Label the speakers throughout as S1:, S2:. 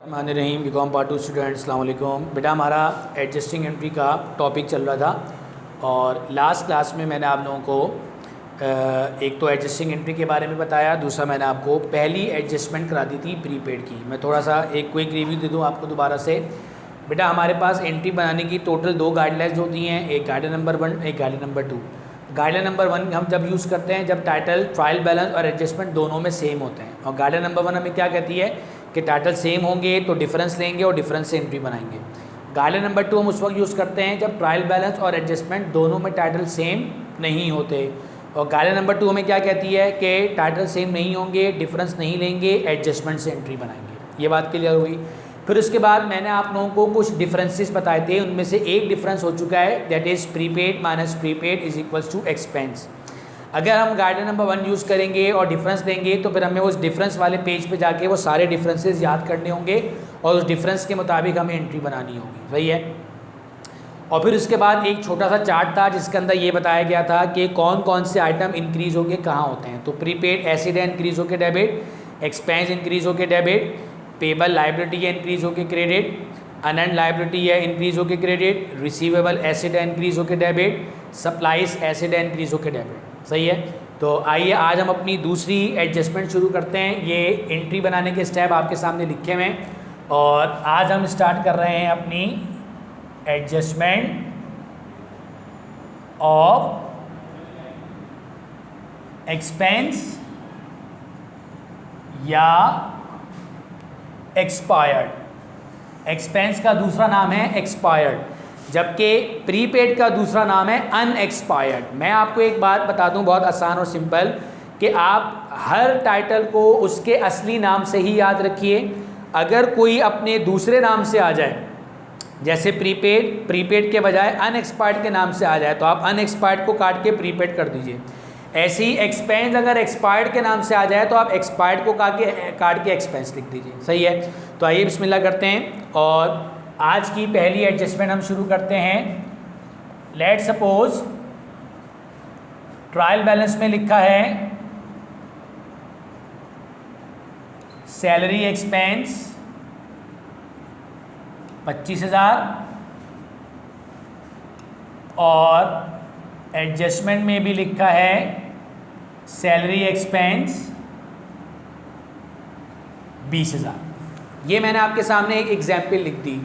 S1: रहीम BCom part 2 student अस्सलाम वालेकुम। बेटा हमारा एडजस्टिंग एंट्री का टॉपिक चल रहा था और लास्ट क्लास में मैंने आप लोगों को एक तो एडजस्टिंग एंट्री के बारे में बताया, दूसरा मैंने आपको पहली एडजस्टमेंट करा दी थी प्रीपेड की। मैं थोड़ा सा एक क्विक रिव्यू दे दूँ आपको दोबारा से। बेटा हमारे पास एंट्री बनाने की टोटल 2 गाइडलाइंस होती हैं, एक गाइडलाइन नंबर 1, एक गाइडलाइन नंबर 2। गाइडलाइन नंबर 1 हम जब यूज़ करते हैं जब टाइटल, ट्रायल बैलेंस और एडजस्टमेंट दोनों में सेम होते हैं। और गाइडलाइन नंबर 1 हमें क्या कहती है कि टाइटल सेम होंगे तो डिफरेंस लेंगे और डिफरेंस से एंट्री बनाएंगे। गाइडलाइन नंबर 2 हम उस वक्त यूज़ करते हैं जब ट्रायल बैलेंस और एडजस्टमेंट दोनों में टाइटल सेम नहीं होते। और गाइडलाइन नंबर 2 हमें क्या कहती है कि टाइटल सेम नहीं होंगे, डिफरेंस नहीं लेंगे, एडजस्टमेंट से एंट्री बनाएंगे। ये बात क्लियर हुई। फिर उसके बाद मैंने आप लोगों को कुछ डिफरेंसेस बताए थे, उनमें से एक डिफरेंस हो चुका है, that is prepaid minus prepaid is equals to expense. अगर हम गाइडलाइन नंबर 1 यूज़ करेंगे और डिफरेंस देंगे तो फिर हमें उस डिफरेंस वाले पेज पे जाके वो सारे डिफरेंसेस याद करने होंगे और उस डिफरेंस के मुताबिक हमें एंट्री बनानी होगी। सही है। और फिर उसके बाद एक छोटा सा चार्ट था जिसके अंदर ये बताया गया था कि कौन कौन से आइटम इंक्रीज़ होके कहाँ होते हैं। तो प्रीपेड एसिड है इंक्रीज़ होके डेबिट, एक्सपेंस इंक्रीज़ होके डेबिट, पेबल लाइबिलिटी है इंक्रीज़ होके क्रेडिट, अनएंड लाइबिलिटी है इंक्रीज़ होके क्रेडिट, रिसीवेबल एसिड है इंक्रीज़ होके डेबिट, सप्लाइज एसिड है इंक्रीज़ होके डेबिट। सही है। तो आइए आज हम अपनी दूसरी एडजस्टमेंट शुरू करते हैं। ये एंट्री बनाने के स्टेप आपके सामने लिखे हुए हैं और आज हम स्टार्ट कर रहे हैं अपनी एडजस्टमेंट ऑफ एक्सपेंस या एक्सपायर्ड। एक्सपेंस का दूसरा नाम है एक्सपायर्ड, जबकि प्रीपेड का दूसरा नाम है अनएक्सपायर्ड। मैं आपको एक बात बता दूं बहुत आसान और सिंपल कि आप हर टाइटल को उसके असली नाम से ही याद रखिए। अगर कोई अपने दूसरे नाम से आ जाए, जैसे प्रीपेड के बजाय अनएक्सपायर्ड के नाम से आ जाए तो आप अनएक्सपायर्ड को काट के प्रीपेड कर दीजिए। ऐसे ही एक्सपेंस अगर एक्सपायर्ड के नाम से आ जाए तो आप एक्सपायर्ड को काट के एक्सपेंस लिख दीजिए। सही है। तो आइए बिस्मिल्लाह करते हैं और आज की पहली एडजस्टमेंट हम शुरू करते हैं। लेट सपोज ट्रायल बैलेंस में लिखा है सैलरी एक्सपेंस 25,000 और एडजस्टमेंट में भी लिखा है सैलरी एक्सपेंस 20,000। ये मैंने आपके सामने एक एग्जाम्पल लिख दी।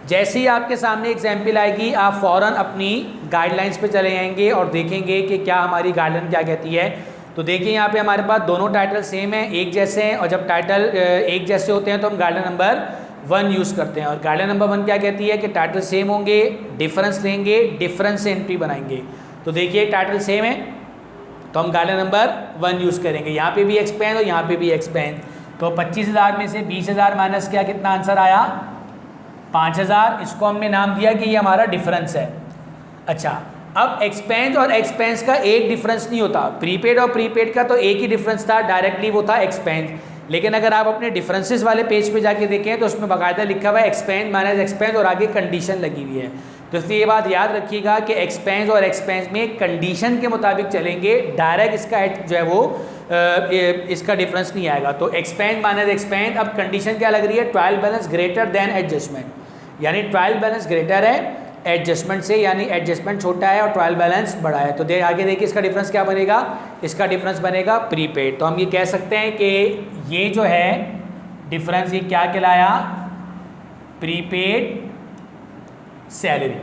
S1: जैसे ही आपके सामने एग्जाम्पल आएगी आप फ़ौरन अपनी गाइडलाइंस पे चले जाएंगे और देखेंगे कि क्या हमारी गाइडलाइन क्या कहती है। तो देखिए यहाँ पे हमारे पास दोनों टाइटल सेम हैं, एक जैसे हैं, और जब टाइटल एक जैसे होते हैं तो हम गाइडलाइन नंबर 1 यूज़ करते हैं। और गाइडलाइन नंबर 1 क्या कहती है कि टाइटल सेम होंगे, डिफरेंस लेंगे, डिफरेंस से एंट्री बनाएंगे। तो देखिए टाइटल सेम है तो हम गाइडलाइन नंबर 1 यूज़ करेंगे। यहाँ पे भी एक्सपेंस और यहाँ पे भी एक्सपेंस। तो 25,000 में से 20,000 माइनस किया, कितना आंसर आया 5,000। इसको हमने नाम दिया कि ये हमारा डिफरेंस है। अच्छा, अब एक्सपेंस और एक्सपेंस का एक डिफरेंस नहीं होता। प्रीपेड और प्रीपेड का तो एक ही डिफरेंस था, डायरेक्टली वो था एक्सपेंस। लेकिन अगर आप अपने डिफरेंसेस वाले पेज पे जाके देखें तो उसमें बाकायदा लिखा हुआ है एक्सपेंस माइनस एक्सपेंस और आगे कंडीशन लगी हुई है। तो इसलिए ये बात याद रखिएगा कि एक्सपेंस और एक्सपेंस में कंडीशन के मुताबिक चलेंगे, डायरेक्ट इसका जो है वो इसका डिफरेंस नहीं आएगा। तो एक्सपेंस माइनस एक्सपेंस, अब कंडीशन क्या लग रही है, trial balance greater than adjustment, यानी ट्रायल बैलेंस ग्रेटर है एडजस्टमेंट से, यानी एडजस्टमेंट छोटा है और ट्रायल बैलेंस बड़ा है। तो आगे देखिए इसका डिफरेंस क्या बनेगा, इसका डिफरेंस बनेगा प्रीपेड। तो हम ये कह सकते हैं कि ये जो है डिफरेंस ये क्या कहलाया, प्रीपेड सैलरी।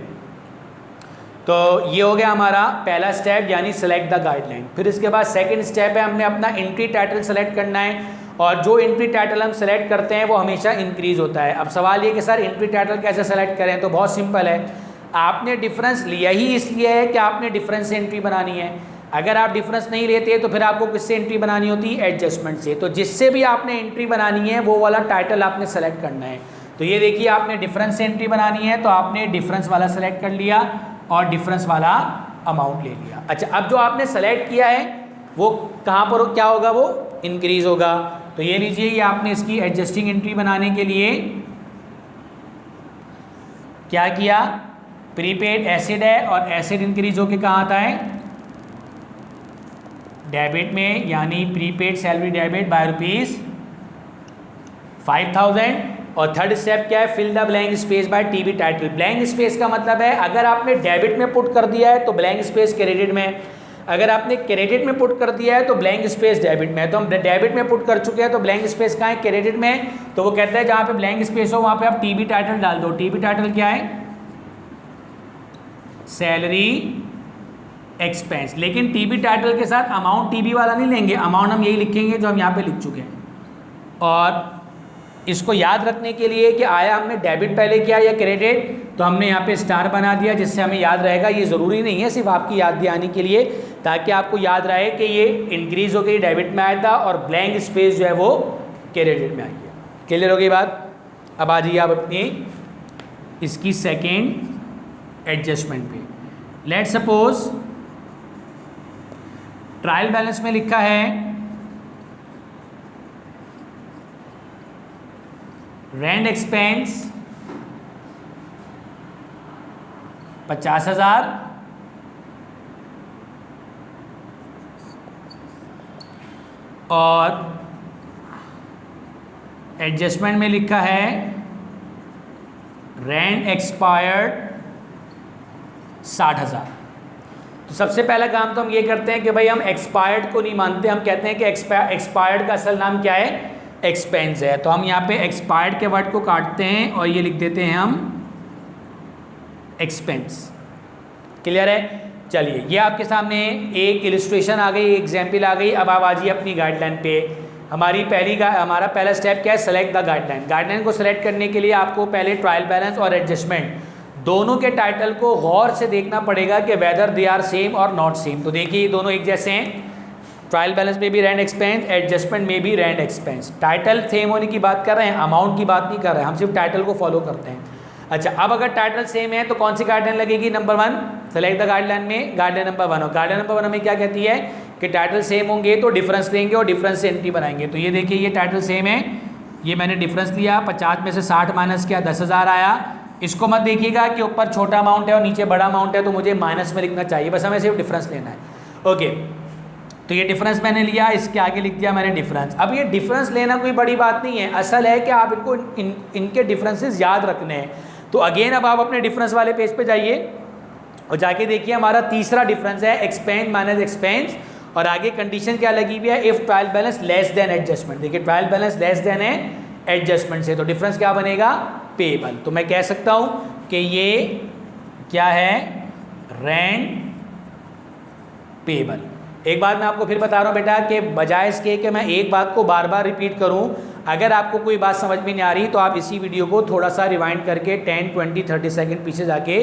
S1: तो ये हो गया हमारा पहला स्टेप, यानी सेलेक्ट द गाइडलाइन। फिर इसके बाद सेकंड स्टेप है हमने अपना एंट्री टाइटल सेलेक्ट करना है और जो एंट्री टाइटल हम सेलेक्ट करते हैं वो हमेशा इंक्रीज़ होता है। अब सवाल ये कि सर एंट्री टाइटल कैसे सेलेक्ट करें, तो बहुत सिंपल है। आपने डिफरेंस लिया ही इसलिए है कि आपने डिफरेंस से एंट्री बनानी है। अगर आप डिफरेंस नहीं लेते तो फिर आपको किससे एंट्री बनानी होती है, एडजस्टमेंट से। तो जिससे भी आपने एंट्री बनानी है वो वाला टाइटल आपने सेलेक्ट करना है। तो ये देखिए आपने डिफरेंस से एंट्री बनानी है तो आपने डिफरेंस वाला सेलेक्ट कर लिया और डिफरेंस वाला अमाउंट ले लिया। अच्छा, अब जो आपने सेलेक्ट किया है वो कहाँ पर क्या होगा, वो इंक्रीज़ होगा। तो ये लीजिए, ये आपने इसकी एडजस्टिंग एंट्री बनाने के लिए क्या किया, प्रीपेड एसिड है और एसिड इंक्रीज होके कहाँ आता है, डेबिट में, यानी प्रीपेड सैलरी डेबिट बाय ₹5,000 और थर्ड स्टेप क्या है, fill the blank space by TB title. Blank space का मतलब है अगर आपने डेबिट में पुट कर दिया है तो ब्लैंक स्पेस क्रेडिट में है, अगर आपने क्रेडिट में पुट कर दिया है तो ब्लैंक स्पेस डेबिट में है। तो हम डेबिट में पुट कर चुके हैं तो ब्लैंक स्पेस कहाँ है, क्रेडिट में है। तो वो कहता है जहाँ पे ब्लैंक स्पेस हो वहाँ पे आप टीबी टाइटल डाल दो। टीबी टाइटल क्या है, सैलरी एक्सपेंस। लेकिन टीबी टाइटल के साथ अमाउंट टीबी वाला नहीं लेंगे, अमाउंट हम यही लिखेंगे जो हम यहाँ पे लिख चुके हैं। और इसको याद रखने के लिए कि आया हमने डेबिट पहले किया या क्रेडिट, तो हमने यहाँ पे स्टार बना दिया जिससे हमें याद रहेगा। ये ज़रूरी नहीं है, सिर्फ आपकी याद दिलाने के लिए, ताकि आपको याद रहे कि ये इंक्रीज हो गई डेबिट में आया था और ब्लैंक स्पेस जो है वो क्रेडिट में आई है। क्लियर हो गई बात। अब आ जाइए आप अपनी इसकी सेकेंड एडजस्टमेंट पे। लेट सपोज ट्रायल बैलेंस में लिखा है रेंट एक्सपेंस 50,000 और एडजस्टमेंट में लिखा है रेंट एक्सपायर्ड 60,000। तो सबसे पहला काम तो हम ये करते हैं कि भाई हम एक्सपायर्ड को नहीं मानते, हम कहते हैं कि एक्सपायर्ड का असल नाम क्या है, एक्सपेंस है। तो हम यहाँ पे एक्सपायर्ड के वर्ड को काटते हैं और ये लिख देते हैं हम एक्सपेंस। क्लियर है। चलिए ये आपके सामने एक इलस्ट्रेशन आ गई, एग्जाम्पल आ गई। अब आप आ जाइए अपनी गाइडलाइन पे। हमारा पहला स्टेप क्या है, सेलेक्ट द गाइडलाइन। गाइडलाइन को सेलेक्ट करने के लिए आपको पहले ट्रायल बैलेंस और एडजस्टमेंट दोनों के टाइटल को गौर से देखना पड़ेगा कि वेदर दे आर सेम और नॉट सेम। तो देखिए दोनों एक जैसे हैं, ट्रायल बैलेंस में भी रेंट एक्सपेंस, एडजस्टमेंट में भी रेंट एक्सपेंस। टाइटल सेम होने की बात कर रहे हैं, अमाउंट की बात नहीं कर रहे हैं, हम सिर्फ टाइटल को फॉलो करते हैं। अच्छा, अब अगर टाइटल सेम है तो कौन सी गाइडलाइन लगेगी, नंबर 1 सेलेक्ट द गाइडलाइन में गाइडलाइन नंबर 1 और गाइडलाइन नंबर 1 हमें क्या कहती है कि टाइटल सेम होंगे तो डिफरेंस लेंगे और डिफरेंस से एंट्री बनाएंगे। तो ये देखिए ये टाइटल सेम है, ये मैंने डिफरेंस लिया, 50 में से 60 माइनस किया 10,000 आया। इसको मत देखिएगा कि ऊपर छोटा अमाउंट है और नीचे बड़ा अमाउंट है तो मुझे माइनस में लिखना चाहिए, बस हमें सिर्फ डिफरेंस लेना है। ओके, तो ये डिफरेंस मैंने लिया, इसके आगे लिख दिया मैंने डिफरेंस। अब ये डिफरेंस लेना कोई बड़ी बात नहीं है, असल है कि आप इनको इनके डिफरेंसेस याद रखने हैं। तो अगेन अब आप अपने डिफरेंस वाले पेज पे जाइए और जाके देखिए हमारा तीसरा डिफरेंस है एक्सपेंस माइनस एक्सपेंस, और आगे कंडीशन क्या लगी हुई है, if trial balance less than adjustment. देखिए ट्रायल बैलेंस लेस देन है एडजस्टमेंट से, तो डिफरेंस क्या बनेगा, पेएबल। तो मैं कह सकता हूँ कि ये क्या है, रेंट पेएबल। एक बात मैं आपको फिर बता रहा हूँ बेटा कि बजाय इसके कि मैं एक बात को बार बार रिपीट करूँ, अगर आपको कोई बात समझ में नहीं आ रही तो आप इसी वीडियो को थोड़ा सा रिवाइंड करके 10, 20, 30 सेकंड पीछे जाके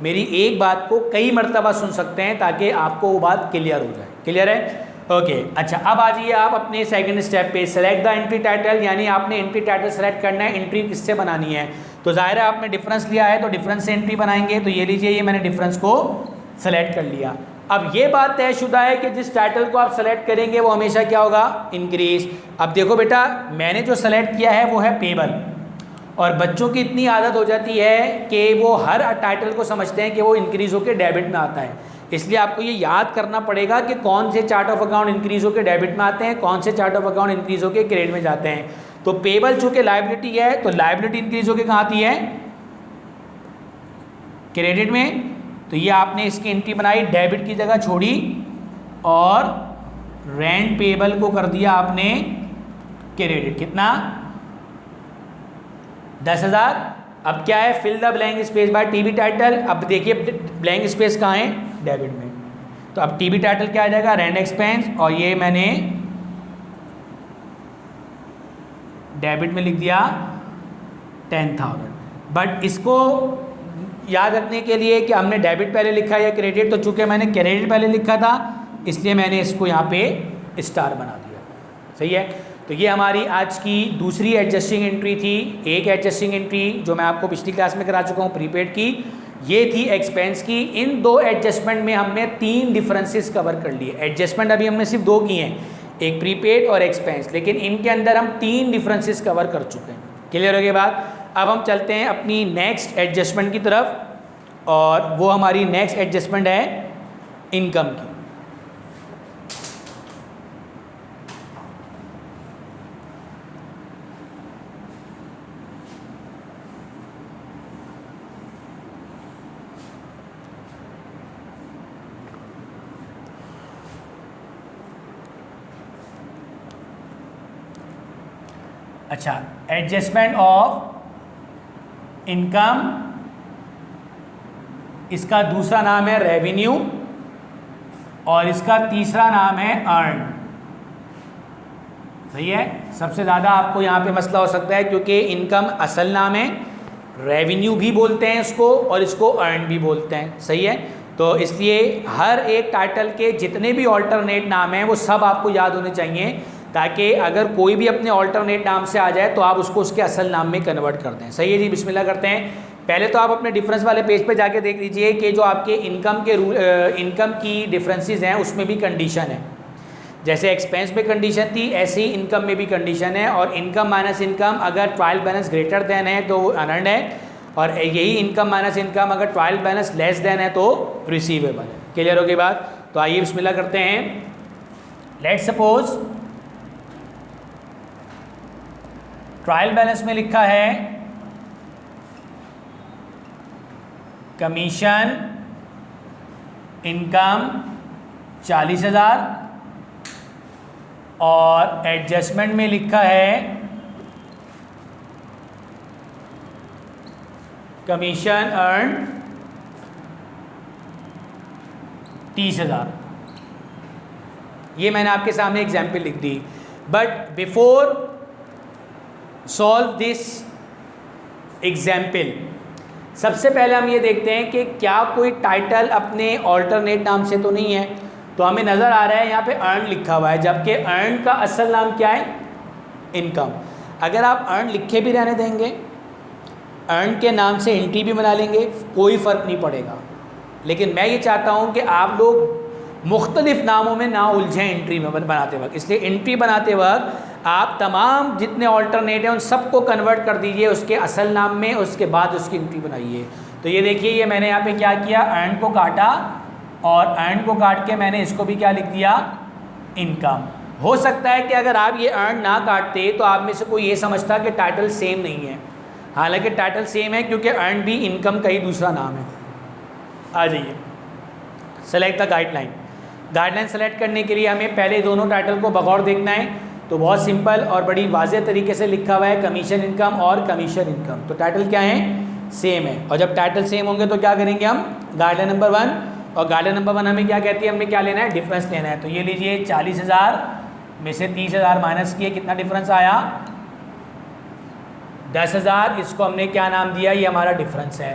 S1: मेरी एक बात को कई मरतबा सुन सकते हैं ताकि आपको वो बात क्लियर हो जाए। क्लियर है। ओके, अच्छा अब आ जाइए आप अपने सेकंड स्टेप पे, सेलेक्ट द एंट्री टाइटल, यानी आपने एंट्री टाइटल सेलेक्ट करना है। एंट्री किससे बनानी है, तो जाहिर है आपने डिफरेंस लिया है तो डिफरेंस से एंट्री बनाएंगे। तो ये लीजिए, ये मैंने डिफरेंस को सेलेक्ट कर लिया। अब ये बात तयशुदा है कि जिस टाइटल को आप सेलेक्ट करेंगे वो हमेशा क्या होगा, इंक्रीज। अब देखो बेटा, मैंने जो सेलेक्ट किया है वो है पेबल, और बच्चों की इतनी आदत हो जाती है कि वो हर टाइटल को समझते हैं कि वो इंक्रीज होकर डेबिट में आता है। इसलिए आपको ये याद करना पड़ेगा कि कौन से चार्ट ऑफ अकाउंट इंक्रीज होकर डेबिट में आते हैं, कौन से चार्ट ऑफ अकाउंट इंक्रीज होकर क्रेडिट में जाते हैं। तो पेबल चूंकि लायबिलिटी है तो लायबिलिटी इंक्रीज होकर कहाँ आती है, क्रेडिट में। तो ये आपने इसकी एंट्री बनाई, डेबिट की जगह छोड़ी और रेंट पेबल को कर दिया आपने क्रेडिट। कितना, 10,000। अब क्या है, fill the blank space by TB title. अब देखिए ब्लैंक स्पेस कहाँ है, डेबिट में। तो अब टीबी टाइटल क्या आ जाएगा, रेंट एक्सपेंस, और ये मैंने डेबिट में लिख दिया 10,000। बट इसको याद रखने के लिए कि हमने डेबिट पहले लिखा या क्रेडिट, तो चूंकि मैंने क्रेडिट पहले लिखा था इसलिए मैंने इसको यहाँ पे स्टार बना दिया। सही है। तो ये हमारी आज की दूसरी एडजस्टिंग एंट्री थी। एक एडजस्टिंग एंट्री जो मैं आपको पिछली क्लास में करा चुका हूँ प्रीपेड की, ये थी एक्सपेंस की। इन दो एडजस्टमेंट में हमने 3 डिफरेंसेस कवर कर लिए। एडजस्टमेंट अभी हमने सिर्फ 2 किए हैं, एक प्रीपेड और एक्सपेंस, लेकिन इनके अंदर हम 3 डिफरेंसेस कवर कर चुके हैं। क्लियर हो गई बात। अब हम चलते हैं अपनी नेक्स्ट एडजस्टमेंट की तरफ, और वो हमारी नेक्स्ट एडजस्टमेंट है इनकम की। अच्छा, एडजस्टमेंट ऑफ इनकम, इसका दूसरा नाम है रेवेन्यू और इसका तीसरा नाम है अर्न। सही है। सबसे ज़्यादा आपको यहाँ पे मसला हो सकता है क्योंकि इनकम असल नाम है, रेवेन्यू भी बोलते हैं इसको और इसको अर्न भी बोलते हैं। सही है। तो इसलिए हर एक टाइटल के जितने भी ऑल्टरनेट नाम हैं वो सब आपको याद होने चाहिए, ताकि अगर कोई भी अपने ऑल्टरनेट नाम से आ जाए तो आप उसको उसके असल नाम में कन्वर्ट कर दें। सही है जी। बिस्मिल्लाह करते हैं। पहले तो आप अपने डिफरेंस वाले पेज पे जाके देख लीजिए कि जो आपके इनकम की डिफरेंसेस हैं उसमें भी कंडीशन है। जैसे एक्सपेंस में कंडीशन थी, ऐसे ही इनकम में भी कंडीशन है। और इनकम माइनस इनकम अगर ट्रायल बैलेंस ग्रेटर देन है तो अर्नड है, और यही इनकम माइनस इनकम अगर ट्रायल बैलेंस लेस देन है तो रिसीवेबल है। क्लियर होगी बात। तो आइए बिस्मिल्लाह करते हैं। लेट्स सपोज ट्रायल बैलेंस में लिखा है कमीशन इनकम 40,000 और एडजस्टमेंट में लिखा है कमीशन अर्न 30,000। ये मैंने आपके सामने एग्जाम्पल लिख दी। But before solve this example, सबसे पहले हम ये देखते हैं कि क्या कोई टाइटल अपने ऑल्टरनेट नाम से तो नहीं है। तो हमें नज़र आ रहा है यहाँ पे अर्न लिखा हुआ है, जबकि अर्न का असल नाम क्या है, इनकम। अगर आप अर्न लिखे भी रहने देंगे, अर्न के नाम से एंट्री भी बना लेंगे, कोई फ़र्क नहीं पड़ेगा। लेकिन मैं ये चाहता हूँ कि आप लोग मुख्तलिफ नामों में ना उलझें एंट्री में बनाते वक्त। इसलिए एंट्री बनाते वक्त आप तमाम जितने ऑल्टरनेट हैं उन सबको कन्वर्ट कर दीजिए उसके असल नाम में, उसके बाद उसकी एंट्री बनाइए। तो ये देखिए, ये मैंने यहाँ पे क्या किया, अर्न को काटा और अर्न को काट के मैंने इसको भी क्या लिख दिया, इनकम। हो सकता है कि अगर आप ये अर्न ना काटते तो आप में से कोई ये समझता कि टाइटल सेम नहीं है, हालांकि टाइटल सेम है क्योंकि अर्न भी इनकम का ही दूसरा नाम है। आ जाइए, select the guideline. Guideline select करने के लिए हमें पहले दोनों टाइटल को बगौर देखना है। तो बहुत सिंपल और बड़ी वाज़ेह तरीके से लिखा हुआ है कमीशन इनकम और कमीशन इनकम। तो टाइटल क्या है, सेम है। और जब टाइटल सेम होंगे तो क्या करेंगे हम, गाइडलाइन नंबर 1, और गाइडलाइन नंबर 1 हमें क्या कहती है, हमने क्या लेना है, डिफरेंस लेना है। तो ये लीजिए 40,000 में से 30,000 माइनस किए, कितना डिफरेंस आया, 10,000। इसको हमने क्या नाम दिया, ये हमारा डिफरेंस है।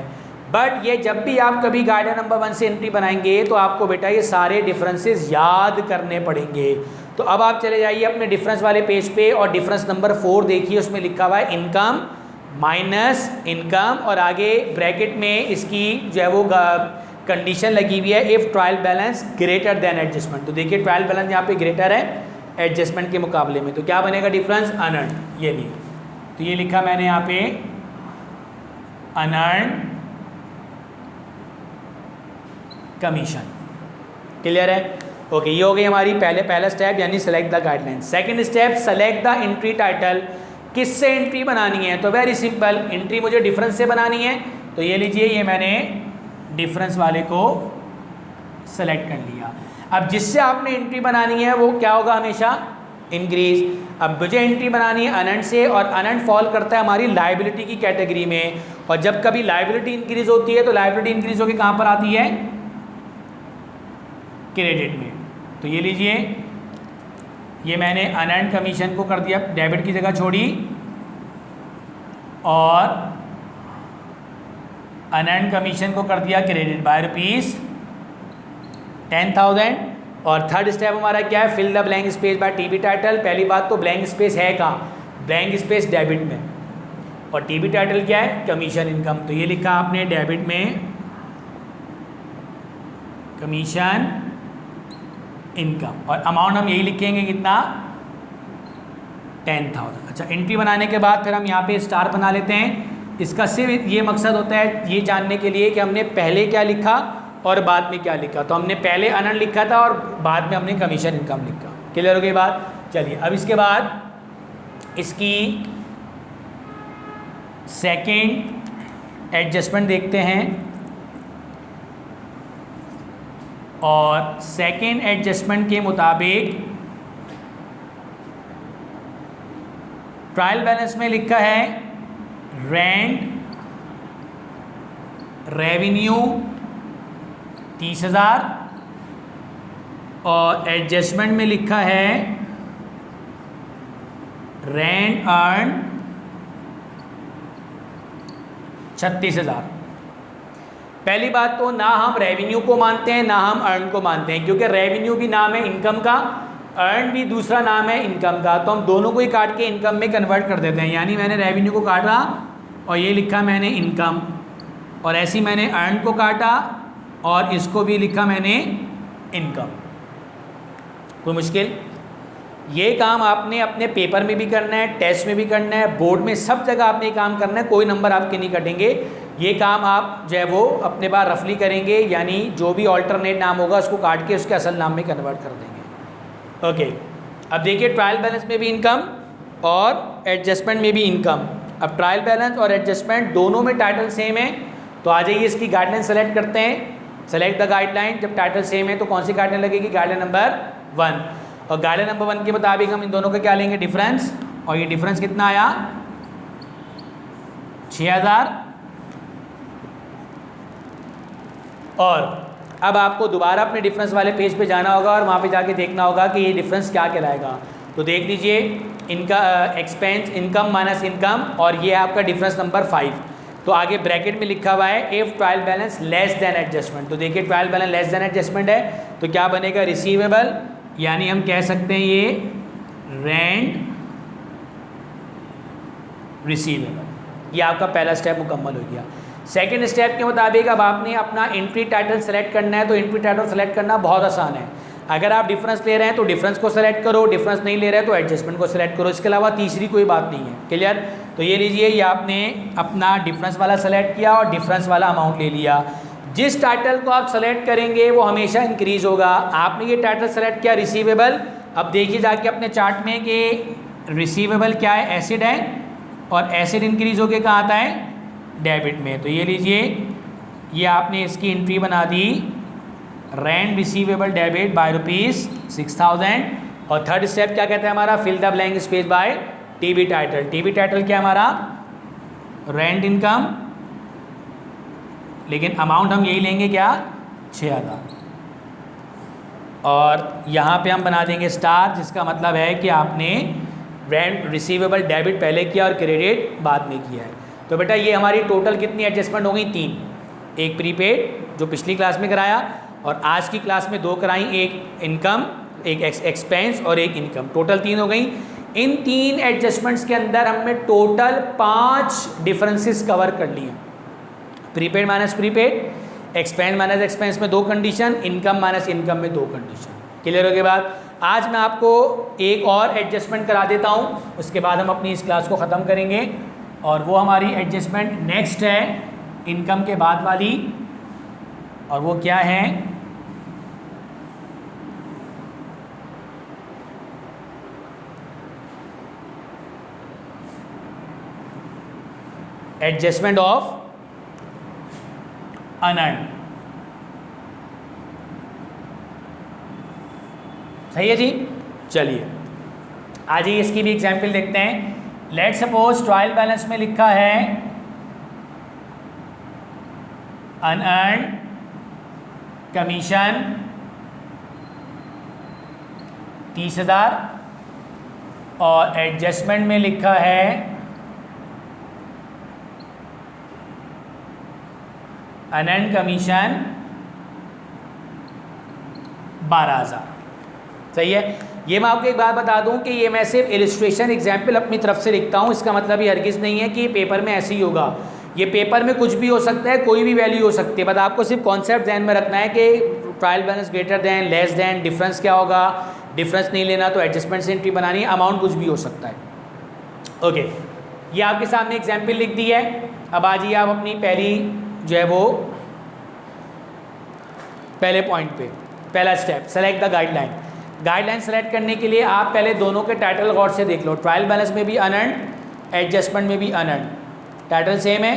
S1: बट ये जब भी आप कभी गाइडलाइन नंबर 1 से एंट्री बनाएंगे तो आपको बेटा ये सारे डिफरेंसेस याद करने पड़ेंगे। तो अब आप चले जाइए अपने डिफरेंस वाले पेज पे और डिफरेंस नंबर 4 देखिए, उसमें लिखा हुआ है इनकम माइनस इनकम और आगे ब्रैकेट में इसकी जो है वो कंडीशन लगी हुई है if trial balance greater than adjustment. तो देखिए ट्रायल बैलेंस यहाँ पे ग्रेटर है एडजस्टमेंट के मुकाबले में, तो क्या बनेगा डिफरेंस, अनअर्न्ड। ये लिए, तो ये लिखा मैंने यहाँ पे अनअर्न्ड कमीशन। क्लियर है। ओके, ये हो गई हमारी पहला स्टेप यानी select the guideline. Second step, select the entry title. किससे एंट्री बनानी है, तो वेरी सिंपल, एंट्री मुझे डिफरेंस से बनानी है। तो ये लीजिए, ये मैंने डिफरेंस वाले को सेलेक्ट कर लिया। अब जिससे आपने एंट्री बनानी है वो क्या होगा, हमेशा इंक्रीज। अब मुझे एंट्री बनानी है अनंट से, और अनंट फॉल करता है हमारी लायबिलिटी की कैटेगरी में। और जब कभी लायबिलिटी इंक्रीज होती है तो लायबिलिटी इंक्रीज होकर कहाँ पर आती है, क्रेडिट में। तो ये लीजिए, ये मैंने अनअर्न्ड कमीशन को कर दिया, डेबिट की जगह छोड़ी, और अनअर्न्ड कमीशन को कर दिया क्रेडिट बाय ₹10,000। और थर्ड स्टेप हमारा क्या है, fill the blank space by TB title. पहली बात तो ब्लैंक स्पेस है कहाँ, ब्लैंक स्पेस डेबिट में, और टीबी टाइटल क्या है, कमीशन इनकम। तो ये लिखा आपने डेबिट में कमीशन इनकम, और अमाउंट हम यही लिखेंगे कितना, 10,000। अच्छा, एंट्री बनाने के बाद फिर हम यहाँ पे स्टार बना लेते हैं। इसका सिर्फ ये मकसद होता है ये जानने के लिए कि हमने पहले क्या लिखा और बाद में क्या लिखा। तो हमने पहले अनअर्न्ड लिखा था और बाद में हमने कमीशन इनकम लिखा। क्लियर हो गई बात। चलिए, अब इसके बाद इसकी सेकंड एडजस्टमेंट देखते हैं, और सेकेंड एडजस्टमेंट के मुताबिक ट्रायल बैलेंस में लिखा है रेंट रेवेन्यू 30,000 और एडजस्टमेंट में लिखा है रेंट अर्न 36,000। पहली बात तो ना हम रेवेन्यू को मानते हैं ना हम अर्न को मानते हैं, क्योंकि रेवेन्यू भी नाम है इनकम का, अर्न भी दूसरा नाम है इनकम का, तो हम दोनों को ही काट के इनकम में कन्वर्ट कर देते हैं। यानी मैंने रेवेन्यू को काटा और ये लिखा मैंने इनकम, और ऐसे ही मैंने अर्न को काटा और इसको भी लिखा मैंने इनकम। कोई मुश्किल? ये काम आपने अपने पेपर में भी करना है, टेस्ट में भी करना है, बोर्ड में, सब जगह आपने ये काम करना है, कोई नंबर आपके नहीं कटेंगे। ये काम आप जो है वो अपने बार रफली करेंगे, यानी जो भी ऑल्टरनेट नाम होगा उसको काट के उसके असल नाम में कन्वर्ट कर देंगे। ओके, अब देखिए ट्रायल बैलेंस में भी इनकम और एडजस्टमेंट में भी इनकम। अब ट्रायल बैलेंस और एडजस्टमेंट दोनों में टाइटल सेम है, तो आ जाइए इसकी गाइडलाइन सेलेक्ट करते हैं। Select the guideline. जब टाइटल सेम है तो कौन सी गाइडलाइन लगेगी? Guideline number 1। और गाइडलाइन नंबर 1 के मुताबिक हम इन दोनों का क्या लेंगे? डिफरेंस। और ये डिफरेंस कितना आया? 6,000। और अब आपको दोबारा अपने डिफरेंस वाले पेज पे जाना होगा और वहाँ पे जाके देखना होगा कि ये डिफरेंस क्या कहलाएगा। तो देख लीजिए, इनका एक्सपेंस इनकम माइनस इनकम, और ये है आपका डिफरेंस नंबर 5। तो आगे ब्रैकेट में लिखा हुआ है if trial balance less than adjustment. तो देखिए trial balance less than adjustment है तो क्या बनेगा? रिसीवेबल, यानी हम कह सकते हैं ये रेंट रिसीवेबल। ये आपका पहला स्टेप मुकम्मल हो गया। सेकेंड स्टेप के मुताबिक अब आपने अपना एंट्री टाइटल सेलेक्ट करना है। तो एंट्री टाइटल सेलेक्ट करना बहुत आसान है। अगर आप डिफरेंस ले रहे हैं तो डिफरेंस को सेलेक्ट करो, डिफरेंस नहीं ले रहे हैं तो एडजस्टमेंट को सेलेक्ट करो, इसके अलावा तीसरी कोई बात नहीं है। क्लियर? तो ये लीजिए, ये आपने अपना डिफरेंस वाला सेलेक्ट किया और डिफरेंस वाला अमाउंट ले लिया। जिस टाइटल को आप सेलेक्ट करेंगे वो हमेशा इंक्रीज होगा। आपने ये टाइटल सेलेक्ट किया रिसीवेबल। अब देखिए जाके अपने चार्ट में कि रिसीवेबल क्या है? एसिड है, और एसिड इंक्रीज होके कहाँ आता है? डेबिट में। तो ये लीजिए, ये आपने इसकी एंट्री बना दी, रेंट रिसीवेबल डेबिट बाय ₹6,000। और थर्ड स्टेप क्या कहता है हमारा? Fill the blank space by TB title. TB title क्या है हमारा? रेंट इनकम, लेकिन अमाउंट हम यही लेंगे क्या? 6,000। और यहाँ पे हम बना देंगे स्टार, जिसका मतलब है कि आपने रेंट रिसीवेबल डेबिट पहले किया और क्रेडिट बाद में किया है। तो बेटा ये हमारी टोटल कितनी एडजस्टमेंट हो गई? 3। एक प्रीपेड जो पिछली क्लास में कराया, और आज की क्लास में 2 कराई, एक इनकम, एक एक्सपेंस और एक इनकम। टोटल 3 हो गई। इन 3 एडजस्टमेंट्स के अंदर हमने टोटल 5 डिफरेंसेस कवर कर लिए। Prepaid minus prepaid, expense minus expense में 2 कंडीशन, इनकम माइनस इनकम में 2 कंडीशन। क्लियर हो के बाद आज मैं आपको एक और एडजस्टमेंट करा देता हूँ, उसके बाद हम अपनी इस क्लास को ख़त्म करेंगे। और वो हमारी एडजस्टमेंट नेक्स्ट है इनकम के बाद वाली, और वो क्या है? Adjustment of unearned. सही है जी? चलिए आज ही इसकी भी एग्जाम्पल देखते हैं। लेट सपोज ट्रायल बैलेंस में लिखा है अनअर्न्ड कमीशन 30,000 और एडजस्टमेंट में लिखा है अनअर्न्ड कमीशन 12,000। सही है? ये मैं आपको एक बात बता दूं कि ये मैं सिर्फ इलिस्ट्रेशन एग्जाम्पल अपनी तरफ से लिखता हूँ। इसका मतलब ये हरगिज़ नहीं है कि पेपर में ऐसे ही होगा। ये पेपर में कुछ भी हो सकता है, कोई भी वैल्यू हो सकती है, बट आपको सिर्फ कॉन्सेप्ट ध्यान में रखना है कि trial balance greater than, less than, difference क्या होगा, डिफरेंस नहीं लेना तो एडजस्टमेंट से एंट्री बनानी है, अमाउंट कुछ भी हो सकता है। ओके, ये आपके सामने एग्जाम्पल लिख दी है। अब आ जाइए आप अपनी पहली जो है वो पहले पॉइंट पे, पहला step select the guideline. Guideline select करने के लिए आप पहले दोनों के टाइटल गौर से देख लो। ट्रायल बैलेंस में भी अनअर्न्ड, एडजस्टमेंट में भी अनअर्न्ड। टाइटल सेम है,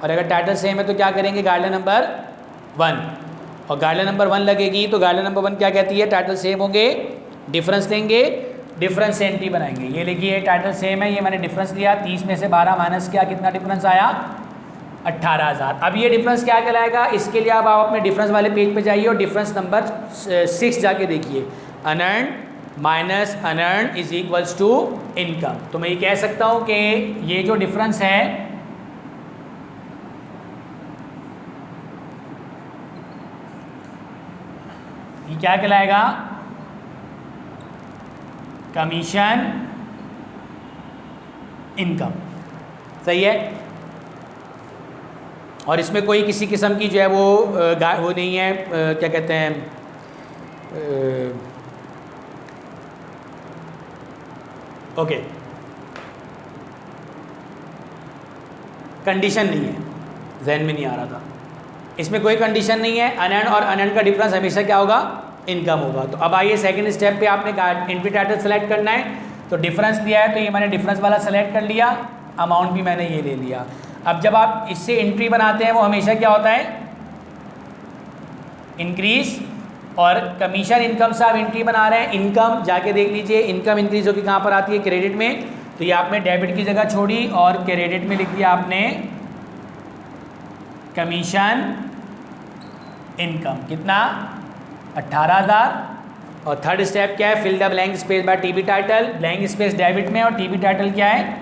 S1: और अगर टाइटल सेम है तो क्या करेंगे? Guideline number 1। और गाइडलाइन नंबर 1 लगेगी तो गाइडलाइन नंबर 1 क्या कहती है? टाइटल सेम होंगे, डिफरेंस लेंगे डिफरेंस से एंट्री बनाएंगे। ये लिखिए टाइटल सेम है, ये मैंने डिफरेंस लिया 30 में से 12 माइनस किया, कितना डिफरेंस आया 18,000। अब ये डिफरेंस क्या कहलाएगा, इसके लिए अब आप अपने डिफरेंस वाले पेज पे जाइए और डिफरेंस नंबर 6 जाके देखिए, unearned minus unearned is equals to income. तो मैं ये कह सकता हूँ कि ये जो डिफरेंस है ये क्या कहलाएगा, कमीशन इनकम। सही है। और इसमें कोई किसी किस्म की जो है वो नहीं है, क्या कहते हैं, ओके, कंडीशन नहीं है, जहन में नहीं आ रहा था, इसमें कोई कंडीशन नहीं है। अनअर्न्ड और अनअर्न्ड का डिफरेंस हमेशा क्या होगा, इनकम होगा। तो अब आइए सेकंड स्टेप पे आपने एंट्री टाइटल सेलेक्ट करना है। तो डिफरेंस दिया है तो ये मैंने डिफरेंस वाला सेलेक्ट कर लिया, अमाउंट भी मैंने ये ले लिया। अब जब आप इससे एंट्री बनाते हैं वो हमेशा क्या होता है, इंक्रीज, और कमीशन इनकम से आप एंट्री बना रहे हैं, इनकम जाके देख लीजिए, इनकम इंक्रीज होकर कहाँ पर आती है, क्रेडिट में। तो ये आपने डेबिट की जगह छोड़ी और क्रेडिट में लिख दिया आपने कमीशन इनकम, कितना 18,000। और थर्ड स्टेप क्या है, fill the blank space by TB title, blank space debit में और टीबी टाइटल क्या है,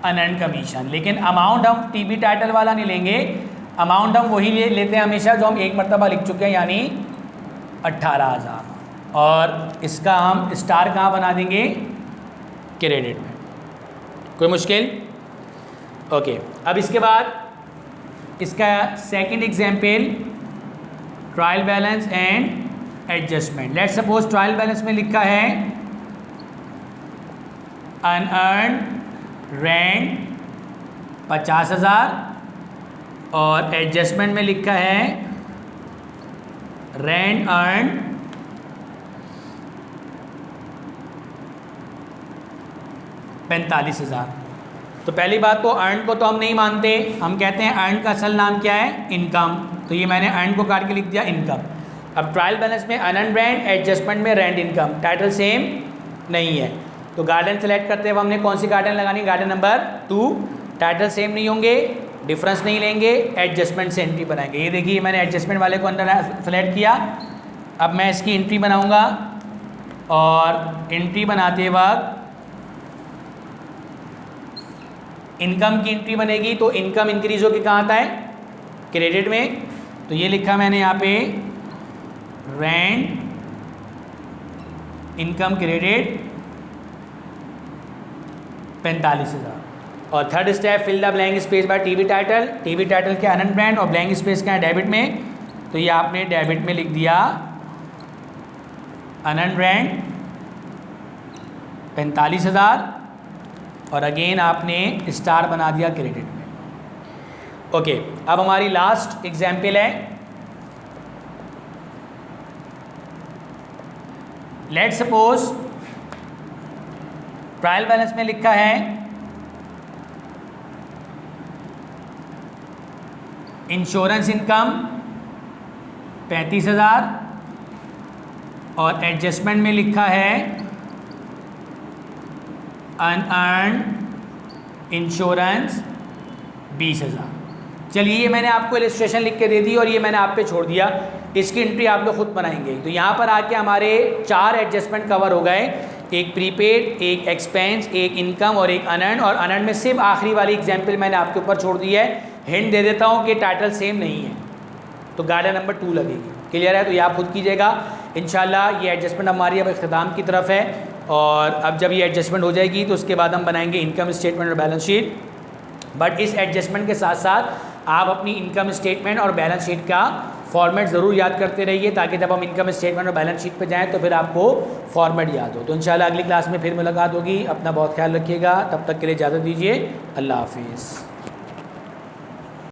S1: अनअर्न्ड कमीशन। लेकिन अमाउंट हम टीबी टाइटल वाला नहीं लेंगे, अमाउंट हम वही लेते हैं हमेशा जो हम एक मरतबा लिख चुके हैं, यानी 18,000। और इसका हम स्टार कहाँ बना देंगे, क्रेडिट में। कोई मुश्किल? ओके। अब इसके बाद इसका second example, trial balance and adjustment. Let suppose trial balance में लिखा है अनअर्न्ड रेंट 50,000 और एडजस्टमेंट में लिखा है रेंट अर्न 45,000। तो पहली बात तो अर्न को तो हम नहीं मानते, हम कहते हैं अर्न का असल नाम क्या है, इनकम। तो ये मैंने अर्न को काट के लिख दिया इनकम। अब ट्रायल बैलेंस में अनअर्न्ड रेंट, एडजस्टमेंट में रेंट इनकम, टाइटल सेम नहीं है। तो गार्डन सेलेक्ट करते हैं, हमने कौन सी गार्डन लगानी, गार्डन नंबर 2। टाइटल सेम नहीं होंगे, डिफरेंस नहीं लेंगे, एडजस्टमेंट से एंट्री बनाएंगे। ये देखिए मैंने एडजस्टमेंट वाले को अंदर सेलेक्ट किया। अब मैं इसकी एंट्री बनाऊंगा और एंट्री बनाते वक्त इनकम की एंट्री बनेगी। तो इनकम इंक्रीज होकर कहाँ आता है, क्रेडिट में। तो ये लिखा मैंने यहाँ पे रेंट इनकम क्रेडिट 45,000। और third step, fill the blank space by TB title, TB title के अनअर्न्ड ब्रांड और ब्लैंक स्पेस क्या है, डेबिट में। तो ये आपने डेबिट में लिख दिया अनअर्न्ड ब्रांड 45,000 और अगेन आपने स्टार बना दिया क्रेडिट में। ओके। अब हमारी लास्ट एग्जाम्पल है, लेट सपोज ट्रायल बैलेंस में लिखा है इंश्योरेंस इनकम 35,000 और एडजस्टमेंट में लिखा है अनअर्न्ड इंश्योरेंस 20,000। चलिए ये मैंने आपको इलस्ट्रेशन लिख के दे दी और ये मैंने आप पे छोड़ दिया, इसकी एंट्री आप लोग खुद बनाएंगे। तो यहाँ पर आके हमारे 4 एडजस्टमेंट कवर हो गए, एक प्रीपेड, एक एक्सपेंस, एक इनकम और एक अनअर्न्ड। और अनअर्न्ड में सिर्फ आखिरी वाली एग्जाम्पल मैंने आपके ऊपर छोड़ दी है। हिंट दे देता हूँ कि टाइटल सेम नहीं है, तो गार्डन नंबर 2 लगेगी। क्लियर है? तो ये आप खुद कीजिएगा। इंशाल्लाह ये एडजस्टमेंट हमारी अब इख्तिताम की तरफ है और अब जब ये एडजस्टमेंट हो जाएगी तो उसके बाद हम बनाएंगे इनकम स्टेटमेंट और बैलेंस शीट। बट इस एडजस्टमेंट के साथ साथ आप अपनी इनकम स्टेटमेंट और बैलेंस शीट का फॉर्मेट ज़रूर याद करते रहिए, ताकि जब हम इनकम स्टेटमेंट और बैलेंस शीट पे जाएं तो फिर आपको फॉर्मेट याद हो। तो इंशाल्लाह अगली क्लास में फिर मुलाकात होगी। अपना बहुत ख्याल रखिएगा, तब तक के लिए इजाज़त दीजिए। अल्लाह हाफिज़।